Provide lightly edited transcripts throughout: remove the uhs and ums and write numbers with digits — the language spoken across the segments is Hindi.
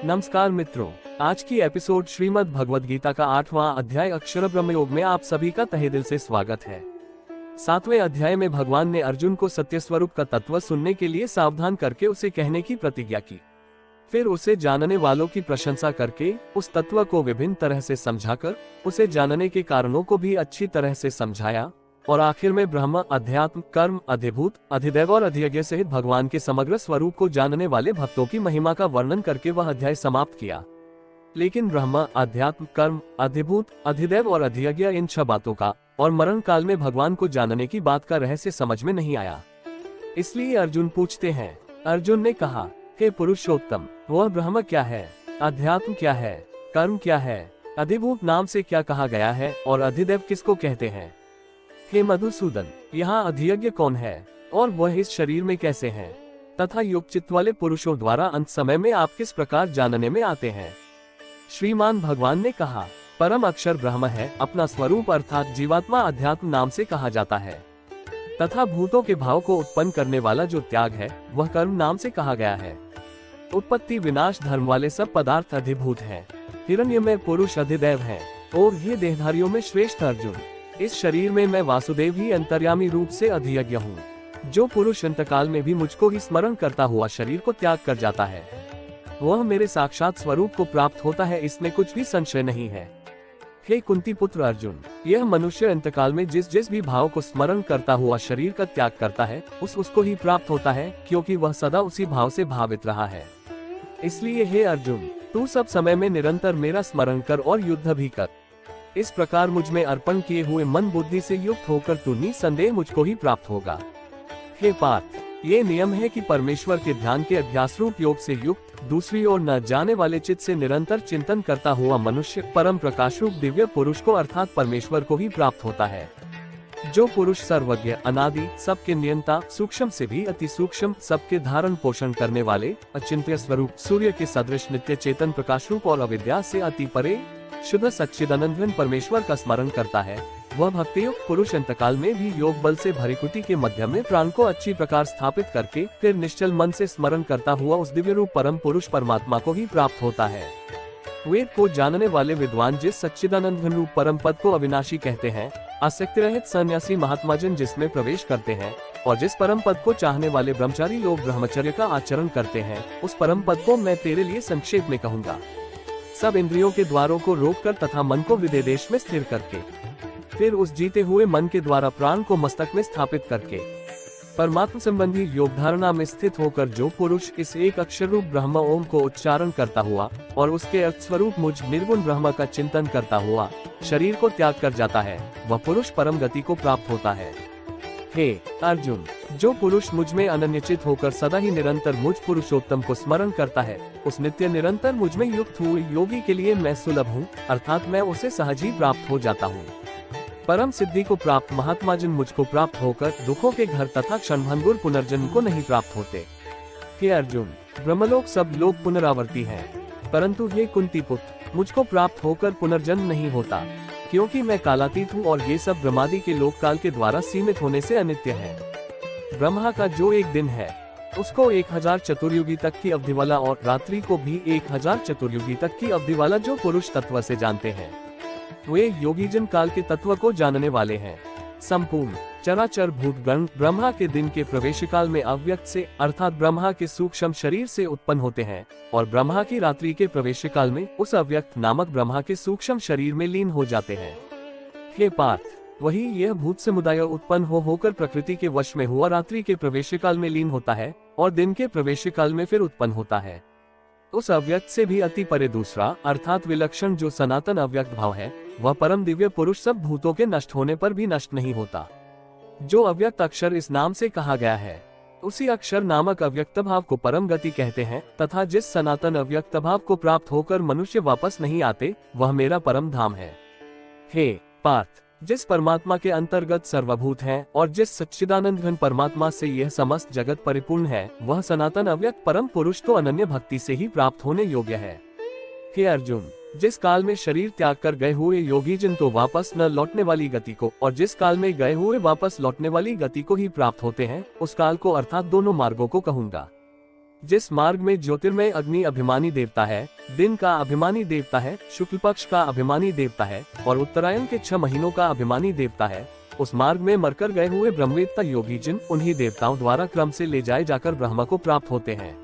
नमस्कार मित्रों, आज की एपिसोड श्रीमद् भगवद गीता का 8वां अध्याय अक्षर ब्रह्म योग में आप सभी का तहे दिल से स्वागत है। 7वें अध्याय में भगवान ने अर्जुन को सत्य स्वरूप का तत्व सुनने के लिए सावधान करके उसे कहने की प्रतिज्ञा की। फिर उसे जानने वालों की प्रशंसा करके उस तत्व को विभिन्न तरह से समझाकर उसे जानने के कारणों को भी अच्छी तरह से समझाया और आखिर में ब्रह्म, अध्यात्म, कर्म, अधिभूत, अधिदैव और अधियज्ञ सहित भगवान के समग्र स्वरूप को जानने वाले भक्तों की महिमा का वर्णन करके वह अध्याय समाप्त किया। लेकिन ब्रह्म, अध्यात्म, कर्म, अधिभूत, अधिदैव और अधियज्ञ इन 6 बातों का और मरण काल में भगवान को जानने की बात का रहस्य समझ में नहीं आया। इसलिए अर्जुन पूछते हैं। अर्जुन ने कहा, हे पुरुषोत्तम, वह ब्रह्म क्या है, अध्यात्म क्या है, कर्म क्या है, अधिभूत नाम से क्या कहा गया है और अधिदैव किसको कहते हैं? हे मधुसूदन, यहाँ अधियज्ञ कौन है और वह इस शरीर में कैसे हैं? तथा युक्त चित्त वाले पुरुषों द्वारा अंत समय में आप किस प्रकार जानने में आते हैं? श्रीमान भगवान ने कहा, परम अक्षर ब्रह्म है, अपना स्वरूप अर्थात जीवात्मा अध्यात्म नाम से कहा जाता है। तथा भूतों के भाव को उत्पन्न करने वाला जो त्याग है वह कर्म नाम से कहा गया है। उत्पत्ति विनाश धर्म वाले सब पदार्थ अधिभूत हैं। हिरण्य में पुरुष अधिदैव हैं। और हे देहधारियों में श्रेष्ठ अर्जुन, इस शरीर में मैं वासुदेव ही अंतर्यामी रूप से अधियज्ञ हूँ। जो पुरुष अंतकाल में भी मुझको ही स्मरण करता हुआ शरीर को त्याग कर जाता है वह मेरे साक्षात स्वरूप को प्राप्त होता है, इसमें कुछ भी संशय नहीं है। हे कुंती पुत्र अर्जुन, यह मनुष्य अंतकाल में जिस भी भाव को स्मरण करता हुआ शरीर का त्याग करता है उसको ही प्राप्त होता है, क्योंकि वह सदा उसी भाव से भावित रहा है। इसलिए हे अर्जुन, तू सब समय में निरंतर मेरा स्मरण कर और युद्ध भी कर। इस प्रकार मुझ में अर्पण किए हुए मन बुद्धि से युक्त होकर तू निसंदेह मुझको ही प्राप्त होगा। हे पार्थ, ये नियम है कि परमेश्वर के ध्यान के अभ्यास रूप योग से युक्त दूसरी ओर न जाने वाले चित्त से निरंतर चिंतन करता हुआ मनुष्य परम प्रकाश रूप दिव्य पुरुष को अर्थात परमेश्वर को ही प्राप्त होता है। जो पुरुष सर्वज्ञ, अनादि, सबके नियंता, सूक्ष्म से भी अति सूक्ष्म, सबके धारण पोषण करने वाले, अचिंत्य स्वरूप, सूर्य के सदृश नित्य चेतन प्रकाश रूप और अविद्या से अति परे शुद्ध सच्चिदानंद परमेश्वर का स्मरण करता है, वह भक्तियुक्त पुरुष अंतकाल में भी योग बल से भरिकुटी के मध्य में प्राण को अच्छी प्रकार स्थापित करके फिर निश्चल मन से स्मरण करता हुआ उस दिव्य रूप परम पुरुष परमात्मा को ही प्राप्त होता है। वेद को जानने वाले विद्वान जिस सच्चिदानंद रूप परम पद को अविनाशी कहते हैं, आसक्ति रहित सन्यासी महात्मा जन जिसमें प्रवेश करते हैं और जिस परम पद को चाहने वाले ब्रह्मचारी लोग ब्रह्मचर्य का आचरण करते हैं, उस परम पद को मैं तेरे लिए संक्षेप में कहूँगा। सब इंद्रियों के द्वारों को रोककर तथा मन को विदेश में स्थिर करके फिर उस जीते हुए मन के द्वारा प्राण को मस्तक में स्थापित करके परमात्मा संबंधी योग धारणा में स्थित होकर जो पुरुष इस एक अक्षर रूप ब्रह्म ओम को उच्चारण करता हुआ और उसके अर्थ स्वरूप मुझ निर्गुण ब्रह्म का चिंतन करता हुआ शरीर को त्याग कर जाता है, वह पुरुष परम गति को प्राप्त होता है। हे अर्जुन, जो पुरुष मुझ में अनन्यचित होकर सदा ही निरंतर मुझ पुरुषोत्तम को स्मरण करता है, उस नित्य निरंतर मुझ में युक्त हुए योगी के लिए मैं सुलभ हूँ, अर्थात मैं उसे सहज ही प्राप्त हो जाता हूँ। परम सिद्धि को प्राप्त महात्मा जन मुझको प्राप्त होकर दुखों के घर तथा क्षणभंगुर पुनर्जन्म को नहीं प्राप्त होते। हे अर्जुन, ब्रह्मलोक सब लोग पुनरावर्ती हैं, परंतु हे कुंती पुत्र, मुझको प्राप्त होकर पुनर्जन्म नहीं होता, क्योंकि मैं कालातीत हूँ और ये सब ब्रह्मादि के लोक काल के द्वारा सीमित होने से अनित्य है। ब्रह्मा का जो एक दिन है उसको 1000 चतुर्युगी तक की अवधि वाला और रात्रि को भी 1000 चतुर्युगी तक की अवधि वाला जो पुरुष तत्व से जानते हैं, वे योगी जन काल के तत्व को जानने वाले हैं। संपूर्ण चराचर भूतगण ब्रह्मा के दिन के प्रवेश काल में अव्यक्त से अर्थात ब्रह्मा के सूक्ष्म शरीर से उत्पन्न होते हैं और ब्रह्मा की रात्रि के प्रवेश काल में उस अव्यक्त नामक ब्रह्मा के सूक्ष्म शरीर में लीन हो जाते हैं। हे पार्थ, वही यह भूत समुदाय उत्पन्न होकर प्रकृति के वश में हुआ रात्रि के प्रवेश काल में लीन होता है और दिन के प्रवेश काल में फिर उत्पन्न होता है। उस अव्यक्त से भी अति परे दूसरा अर्थात विलक्षण जो सनातन अव्यक्त भाव है, वह परम दिव्य पुरुष सब भूतों के नष्ट होने पर भी नष्ट नहीं होता। जो अव्यक्त अक्षर इस नाम से कहा गया है, उसी अक्षर नामक अव्यक्त भाव को परम गति कहते हैं तथा जिस सनातन अव्यक्त भाव को प्राप्त होकर मनुष्य वापस नहीं आते, वह मेरा परम धाम है। हे पार्थ, जिस परमात्मा के अंतर्गत सर्वभूत हैं और जिस सच्चिदानंद घन परमात्मा से यह समस्त जगत परिपूर्ण है, वह सनातन अव्यक्त परम पुरुष तो अनन्य भक्ति से ही प्राप्त होने योग्य है। हे अर्जुन, जिस काल में शरीर त्याग कर गए हुए योगी जन तो वापस न लौटने वाली गति को और जिस काल में गए हुए वापस लौटने वाली गति को ही प्राप्त होते हैं, उस काल को अर्थात दोनों मार्गों को कहूंगा। जिस मार्ग में ज्योतिर्मय अग्नि अभिमानी देवता है, दिन का अभिमानी देवता है, शुक्ल पक्ष का अभिमानी देवता है और उत्तरायण के 6 महीनों का अभिमानी देवता है, उस मार्ग में मरकर गए हुए ब्रह्मवेत्ता योगी जिन उन्हीं देवताओं द्वारा क्रम से ले जाए जाकर ब्रह्म को प्राप्त होते हैं।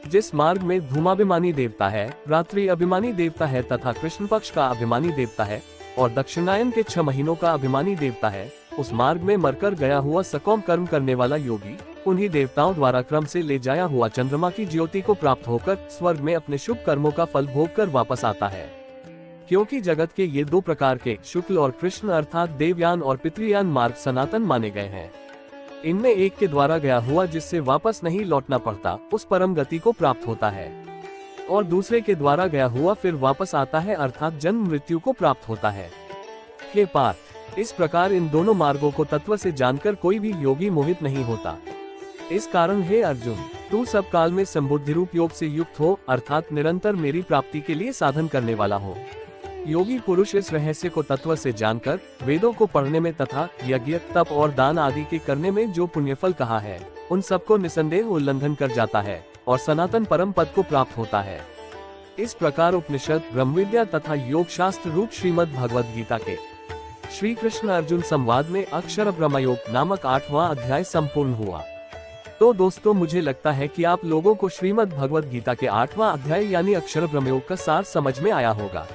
जिस मार्ग में धूमाभिमानी देवता है, रात्रि अभिमानी देवता है तथा कृष्ण पक्ष का अभिमानी देवता है और दक्षिणायन के 6 महीनों का अभिमानी देवता है, उस मार्ग में मरकर गया हुआ सकौम कर्म करने वाला योगी उन्हीं देवताओं द्वारा क्रम से ले जाया हुआ चंद्रमा की ज्योति को प्राप्त होकर स्वर्ग में अपने शुभ कर्मों का फल भोग कर वापस आता है। क्योंकि जगत के ये 2 प्रकार के शुक्ल और कृष्ण अर्थात देवयान और पितृयान मार्ग सनातन माने गए हैं। इनमें एक के द्वारा गया हुआ जिससे वापस नहीं लौटना पड़ता उस परम गति को प्राप्त होता है और दूसरे के द्वारा गया हुआ फिर वापस आता है अर्थात जन्म मृत्यु को प्राप्त होता है। हे पार्थ, इस प्रकार इन दोनों मार्गों को तत्व से जानकर कोई भी योगी मोहित नहीं होता। इस कारण हे अर्जुन, तू सब काल में संबुद्धि रूप योग से युक्त हो अर्थात निरंतर मेरी प्राप्ति के लिए साधन करने वाला हो। योगी पुरुष इस रहस्य को तत्व से जानकर वेदों को पढ़ने में तथा यज्ञ तप और दान आदि के करने में जो पुण्यफल कहा है उन सबको निसंदेह उल्लंघन कर जाता है और सनातन परम पद को प्राप्त होता है। इस प्रकार उपनिषद, ब्रह्मविद्या तथा योग शास्त्र रूप श्रीमद् भगवद गीता के श्री कृष्ण अर्जुन संवाद में अक्षर ब्रह्मयोग नामक 8वां अध्याय संपूर्ण हुआ। तो दोस्तों, मुझे लगता है कि आप लोगों को श्रीमद् भगवद गीता के 8वां अध्याय यानी अक्षर ब्रह्मयोग का सार समझ में आया होगा।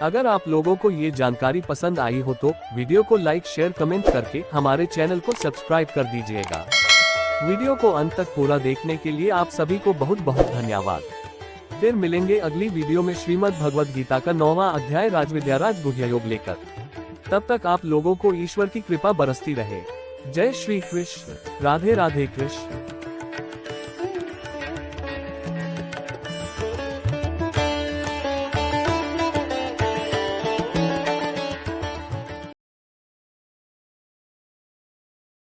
अगर आप लोगों को ये जानकारी पसंद आई हो तो वीडियो को लाइक, शेयर, कमेंट करके हमारे चैनल को सब्सक्राइब कर दीजिएगा। वीडियो को अंत तक पूरा देखने के लिए आप सभी को बहुत बहुत धन्यवाद। फिर मिलेंगे अगली वीडियो में श्रीमद् भगवद गीता का 9वां अध्याय राजविद्या राज गुह्य योग लेकर। तब तक आप लोगों को ईश्वर की कृपा बरसती रहे। जय श्री कृष्ण। राधे राधे कृष्ण।